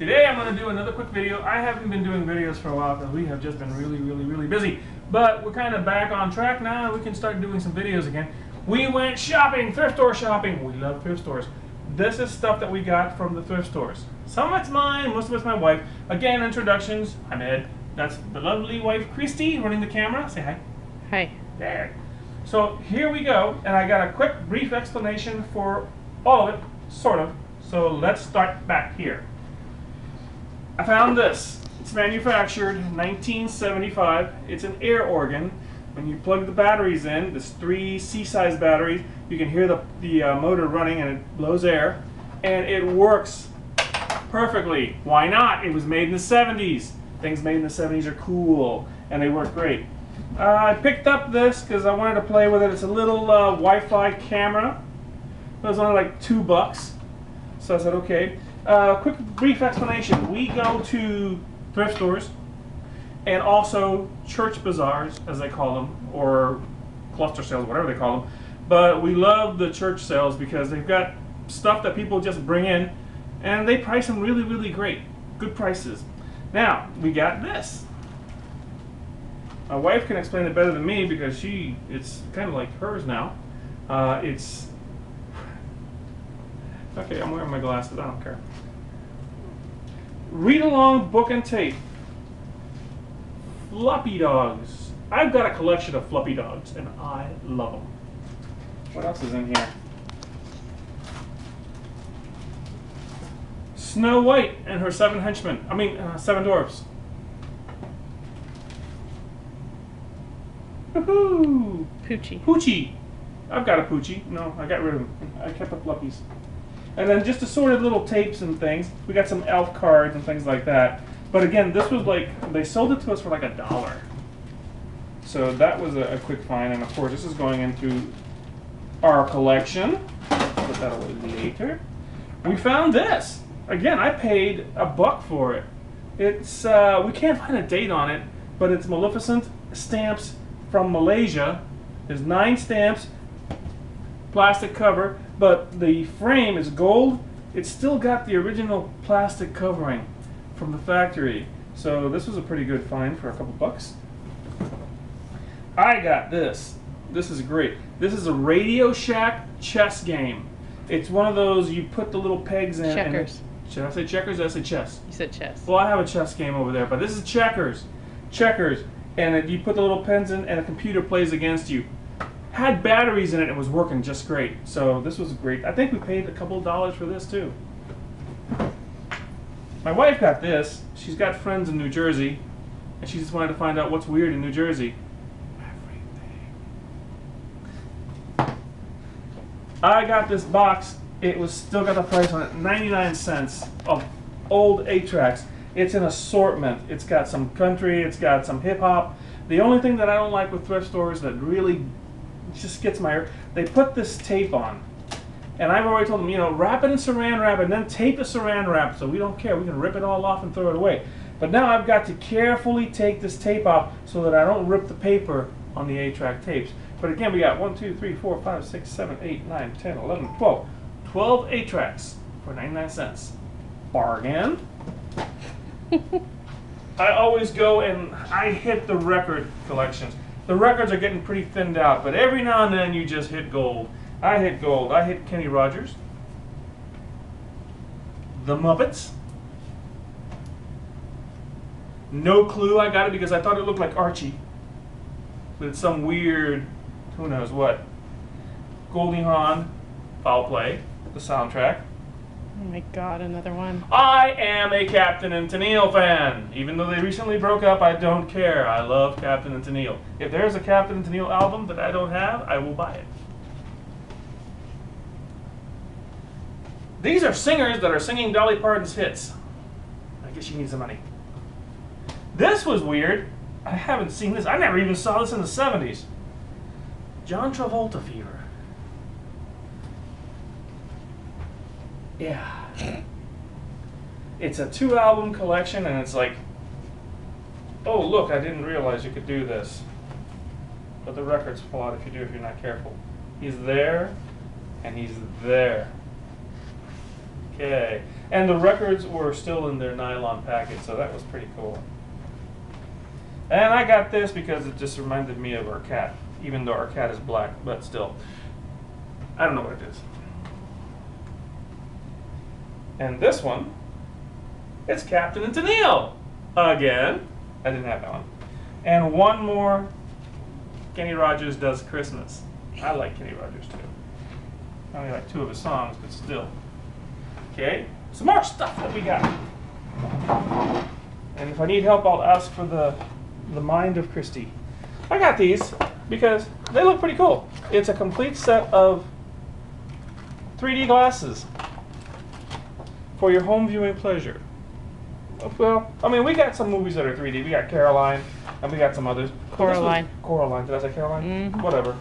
Today I'm going to do another quick video. I haven't been doing videos for a while because we have just been really busy. But we're kind of back on track now and we can start doing some videos again. We went shopping, thrift store shopping. We love thrift stores. This is stuff that we got from the thrift stores. Some of it's mine, most of it's my wife. Again, introductions. I'm Ed. That's the lovely wife, Christy, running the camera. Say hi. Hi. There. So here we go, and I got a quick, brief explanation for all of it, sort of. So let's start back here. I found this. It's manufactured 1975. It's an air organ. When you plug the batteries in, there's 3 C-size batteries. You can hear the motor running, and it blows air, and it works perfectly. Why not? It was made in the 70s. Things made in the 70s are cool, and they work great. I picked up this because I wanted to play with it. It's a little Wi-Fi camera. It was only like $2. So I said, okay. Quick, brief explanation. We go to thrift stores and also church bazaars, as they call them, or cluster sales, whatever they call them. But we love the church sales because they've got stuff that people just bring in, and they price them really great. Good prices. Now, we got this. My wife can explain it better than me because it's kind of like hers now. It's, okay, I'm wearing my glasses, I don't care. Read along book and tape. Floppy dogs. I've got a collection of floppy dogs and I love them. What else is in here? Snow White and her 7 henchmen. 7 dwarfs. Woohoo! Poochie. Poochie. I've got a Poochie. No, I got rid of him. I kept the fluppies. And then just assorted little tapes and things. We got some elf cards and things like that. But again, this was like, they sold it to us for like $1. So that was a quick find. And of course, this is going into our collection. Put that away later. We found this. Again, I paid $1 for it. It's, we can't find a date on it, but it's Maleficent stamps from Malaysia. There's 9 stamps, plastic cover, but the frame is gold. It's still got the original plastic covering from the factory. So this was a pretty good find for a couple bucks. I got this. This is great. This is a Radio Shack chess game. It's one of those you put the little pegs in. Checkers. Should I say checkers or did I say chess? You said chess. Well, I have a chess game over there, but this is checkers. Checkers. And you put the little pens in and a computer plays against you. Had batteries in it and was working just great. So this was great. I think we paid a couple of dollars for this too. My wife got this. She's got friends in New Jersey, and she just wanted to find out what's weird in New Jersey. Everything. I got this box. It was still got the price on it, 99 cents of old 8-tracks. It's an assortment. It's got some country, it's got some hip hop. The only thing that I don't like with thrift stores that really just gets my, they put this tape on. And I've already told them, you know, wrap it in saran wrap and then tape the saran wrap so we don't care. We can rip it all off and throw it away. But now I've got to carefully take this tape off so that I don't rip the paper on the 8-track tapes. But again, we got 1, 2, 3, 4, 5, 6, 7, 8, 9, 10, 11, 12. 12 8-tracks for 99 cents. Bargain. I always go and I hit the record collections. The records are getting pretty thinned out, but every now and then you just hit gold. I hit gold. I hit Kenny Rogers. The Muppets. No Clue. I got it because I thought it looked like Archie. But it's some weird, who knows what. Goldie Hawn, Foul Play, the soundtrack. Oh my god, another one. I am a Captain and Tennille fan. Even though they recently broke up, I don't care. I love Captain and Tennille. If there's a Captain and Tennille album that I don't have, I will buy it. These are singers that are singing Dolly Parton's hits. I guess she needs some money. This was weird. I haven't seen this. I never even saw this in the 70s. John Travolta fever. Yeah. It's a 2-album collection and it's like, oh look, I didn't realize you could do this. But the records fall out if you're not careful. He's there and he's there. Yay. And the records were still in their nylon package, so that was pretty cool. And I got this because it just reminded me of our cat, even though our cat is black, but still. I don't know what it is. And this one, it's Captain and Tennille again. I didn't have that one. And one more, Kenny Rogers Does Christmas. I like Kenny Rogers too. I only like 2 of his songs, but still. Okay, some more stuff that we got. And if I need help, I'll ask for the Mind of Christie. I got these because they look pretty cool. It's a complete set of 3D glasses for your home viewing pleasure. Well, I mean, we got some movies that are 3D. We got Caroline, and we got some others. Coraline. Coraline. Did I say Caroline? Mm-hmm. Whatever.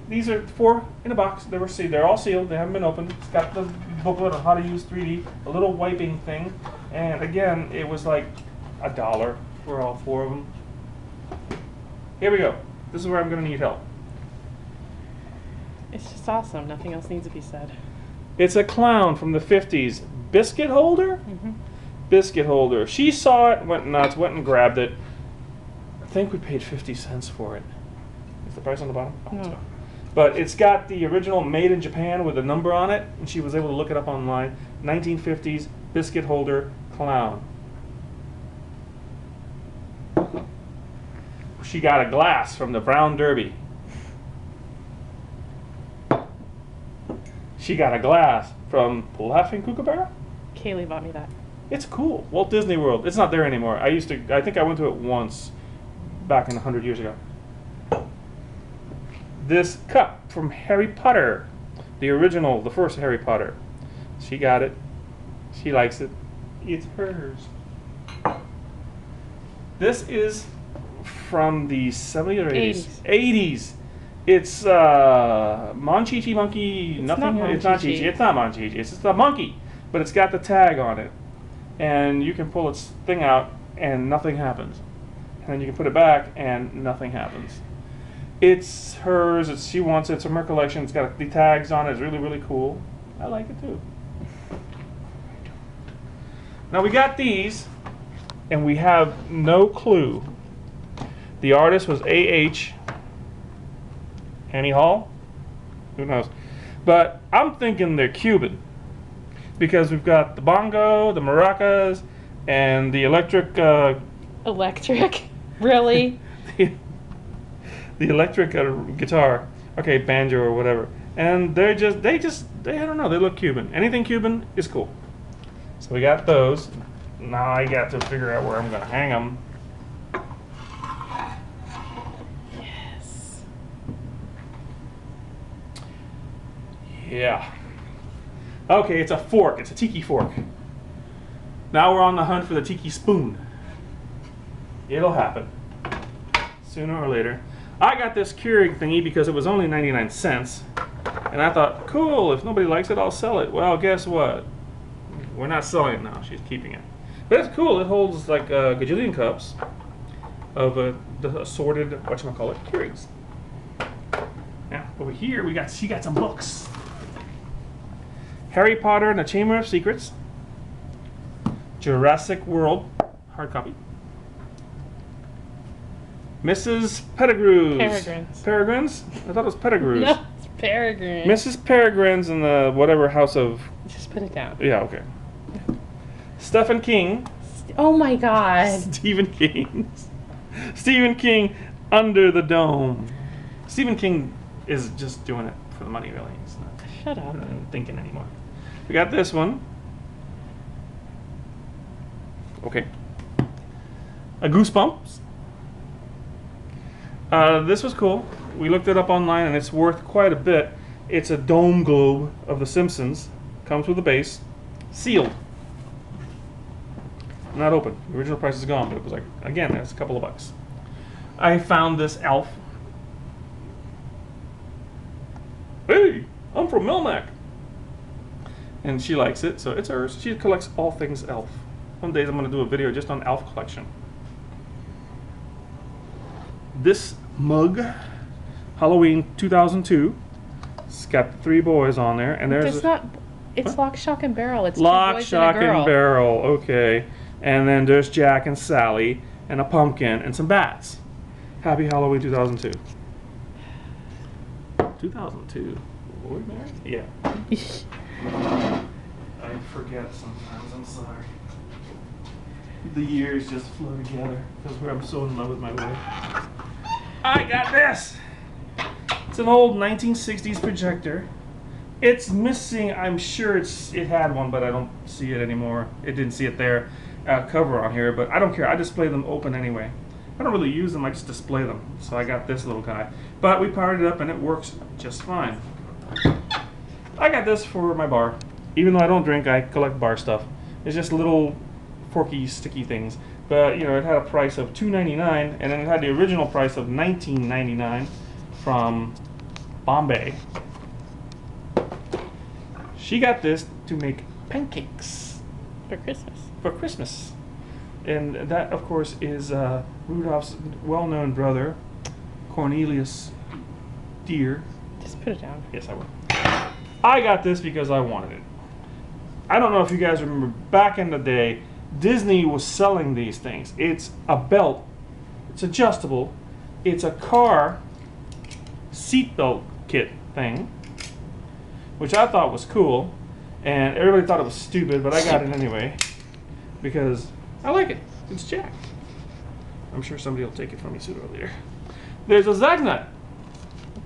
These are 4 in a box. They're all sealed. They haven't been opened. It's got the booklet on how to use 3D, a little wiping thing, and again, it was like $1 for all 4 of them. Here we go. This is where I'm going to need help. It's just awesome. Nothing else needs to be said. It's a clown from the 50s. Biscuit holder? Mm-hmm. Biscuit holder. She saw it, went nuts, went and grabbed it. I think we paid 50 cents for it. Is the price on the bottom? Oh, No. but it's got the original Made in Japan with a number on it, and she was able to look it up online. 1950s biscuit holder clown. She got a glass from the Brown Derby. She got a glass from Laughing Kookaburra. Kaylee bought me that. It's cool. Walt Disney World. It's not there anymore. I think I went to it once back in 100 years ago. This cup from Harry Potter. The original, the first Harry Potter. She got it. She likes it. It's hers. This is from the 70s or 80s? 80s. It's Monchichi Monkey. It's not It's not Monchichi. Chichi. It's not Monchichi. It's just a monkey, but it's got the tag on it, and you can pull its thing out and nothing happens, and then you can put it back and nothing happens. It's hers. She wants it. It's from her collection. It's got the tags on it. It's really, really cool. I like it too. Now we got these, and we have no clue. The artist was A.H. Annie Hall? Who knows? But I'm thinking they're Cuban, because we've got the bongo, the maracas, and the electric. Electric? Really? the electric guitar. Okay, banjo or whatever. And they I don't know. They look Cuban. Anything Cuban is cool. So we got those. Now I got to figure out where I'm going to hang them. Yes. Yeah. Okay, it's a fork. It's a tiki fork. Now we're on the hunt for the tiki spoon. It'll happen. Sooner or later. I got this Keurig thingy because it was only 99 cents. And I thought, cool, if nobody likes it, I'll sell it. Well, guess what? We're not selling it now. She's keeping it. But it's cool. It holds like a gajillion cups of the assorted, whatchamacallit, Keurigs. Now, over here, she got some books. Harry Potter and the Chamber of Secrets. Jurassic World, hard copy. Mrs. Pettigrew's. Peregrine's. Peregrine's? I thought it was Pettigrew's. No, it's Peregrine. Mrs. Peregrine's in the whatever house of... Just put it down. Yeah, okay. Stephen King. Oh my god. Stephen King. Stephen King, Under the Dome. Stephen King is just doing it for the money, really. He's Shut up. not thinking anymore. We got this one. Okay. A Goosebumps. This was cool. We looked it up online, and it's worth quite a bit. It's a dome globe of The Simpsons. Comes with a base. Sealed. Not open. The original price is gone, but it was like, again, that's a couple of bucks. I found this elf. Hey, I'm from Melmac. And she likes it, so it's hers. She collects all things elf. One day I'm going to do a video just on elf collection. This mug, Halloween 2002. It's got the 3 boys on there, and there's It's not. It's What? Lock, Shock, and Barrel. It's Lock, two boys Shock, and a girl. and Barrel. Okay. And then there's Jack and Sally, and a pumpkin, and some bats. Happy Halloween 2002. 2002. Were we married? Yeah. I forget sometimes. I'm sorry. The years just flow together because I'm so in love with my wife. I got this. It's an old 1960s projector. It's missing. I'm sure it had one, but I don't see it anymore. It didn't see it there. Cover on here, but I don't care. I display them open anyway. I don't really use them. I just display them. So I got this little guy. But we powered it up and it works just fine. I got this for my bar. Even though I don't drink, I collect bar stuff. It's just little forky, sticky things. But, you know, it had a price of $2.99, and then it had the original price of $19.99 from Bombay. She got this to make pancakes. For Christmas. For Christmas. And that, of course, is Rudolph's well-known brother, Cornelius Deer. Just put it down. Yes, I will. I got this because I wanted it. I don't know if you guys remember, back in the day, Disney was selling these things. It's a belt. It's adjustable. It's a car seatbelt kit thing, which I thought was cool. And everybody thought it was stupid, but I got it anyway because I like it. It's Jack. I'm sure somebody will take it from me sooner or later. There's a Zag nut.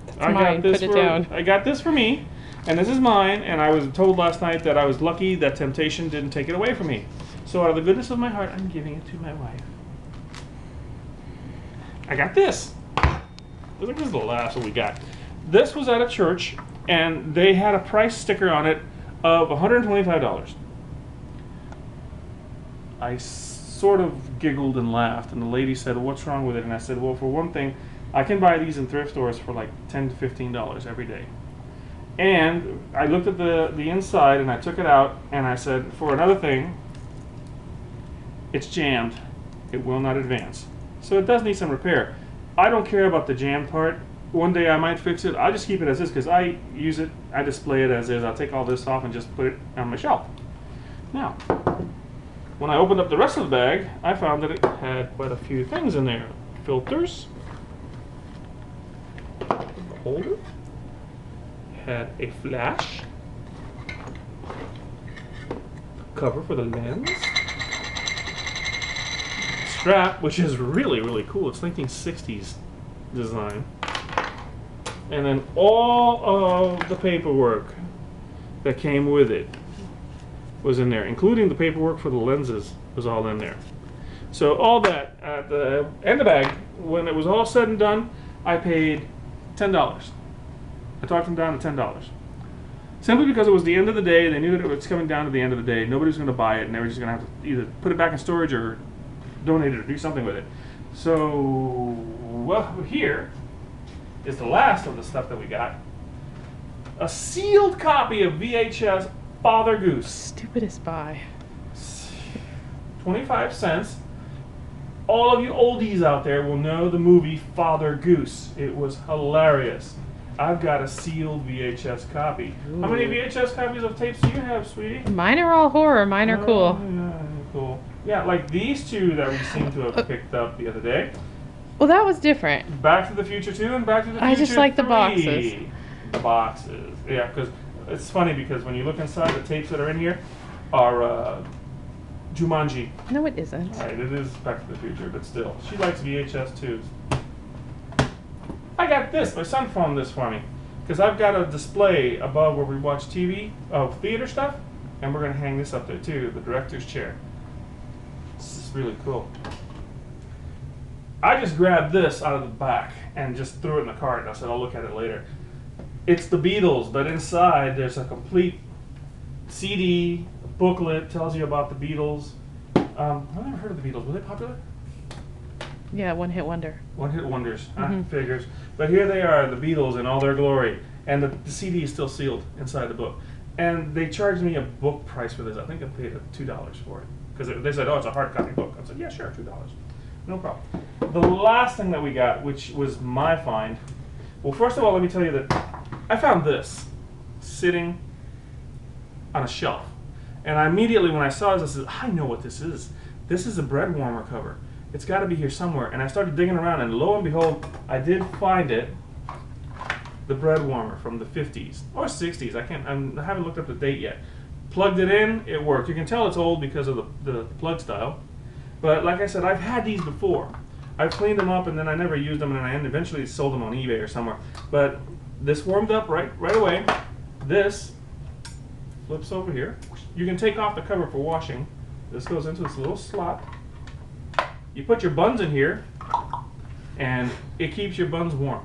That's mine. Put it down. I got this for me, and this is mine, and I was told last night that I was lucky that temptation didn't take it away from me. So out of the goodness of my heart, I'm giving it to my wife. I got this. I think this is the last one we got. This was at a church, and they had a price sticker on it of $125. I sort of giggled and laughed, and the lady said, "What's wrong with it?" And I said, "Well, for one thing, I can buy these in thrift stores for like $10 to $15 every day." And I looked at the inside, and I took it out, and I said, "For another thing, it's jammed. It will not advance. So it does need some repair." I don't care about the jammed part. One day I might fix it. I'll just keep it as is because I use it. I display it as is. I'll take all this off and just put it on my shelf. Now, when I opened up the rest of the bag, I found that it had quite a few things in there. Filters. Holder. Had a flash. Cover for the lens. Strap, which is really, really cool. It's 1960s design. And then all of the paperwork that came with it was in there, including the paperwork for the lenses was all in there. So all that at the end of the bag, when it was all said and done, I paid $10. I talked them down to $10. Simply because it was the end of the day, they knew that it was coming down to the end of the day, nobody was going to buy it, and they were just going to have to either put it back in storage or donate it or do something with it. So, well, here is the last of the stuff that we got. A sealed copy of VHS Father Goose. Stupidest buy. 25 cents. All of you oldies out there will know the movie Father Goose. It was hilarious. I've got a sealed VHS copy. Ooh. How many VHS copies of tapes do you have, sweetie? Mine are all horror. Mine are cool. Yeah, cool. Yeah, like these two that we seem to have picked up the other day. Well, that was different. Back to the Future 2 and Back to the Future 3. I just like the boxes. The boxes. Yeah, because it's funny because when you look inside, the tapes that are in here are Jumanji. No, it isn't. All right, it is Back to the Future, but still. She likes VHS 2s. I got this. My son found this for me. Because I've got a display above where we watch TV of theater stuff. And we're going to hang this up there too, the director's chair. This is really cool. I just grabbed this out of the back and just threw it in the cart. I said, I'll look at it later. It's the Beatles, but inside there's a complete CD booklet, tells you about the Beatles. I've never heard of the Beatles. Were they popular? Yeah, one hit wonder. One hit wonders, figures. But here they are, the Beatles in all their glory. And the CD is still sealed inside the book. And they charged me a book price for this. I think I paid $2 for it. Because they said, oh, it's a hard copy book. I said, yeah, sure, $2. No problem. The last thing that we got, which was my find, well, first of all, let me tell you that I found this sitting on a shelf. And I immediately, when I saw this, I said, I know what this is. This is a bread warmer cover. It's got to be here somewhere. And I started digging around, and lo and behold, I did find it. The bread warmer from the 50s or 60s. I haven't looked up the date yet. Plugged it in, it worked. You can tell it's old because of the plug style. But like I said, I've had these before. I've cleaned them up, and then I never used them, and I eventually sold them on eBay or somewhere. But this warmed up right away. This flips over here. You can take off the cover for washing. This goes into this little slot. You put your buns in here, and it keeps your buns warm.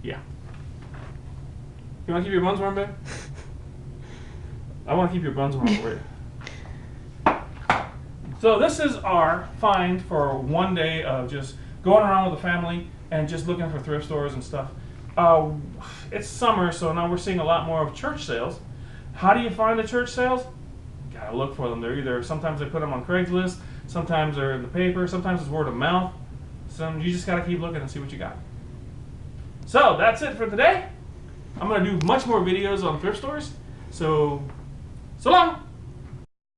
Yeah. You want to keep your buns warm, babe? I want to keep your buns warm for you. So this is our find for one day of just going around with the family and just looking for thrift stores and stuff. It's summer, so now we're seeing a lot more of church sales. How do you find the church sales? You gotta look for them. They're either, sometimes they put them on Craigslist, sometimes they're in the paper, sometimes it's word of mouth. So you just gotta keep looking and see what you got. So that's it for today. I'm gonna do much more videos on thrift stores. So long.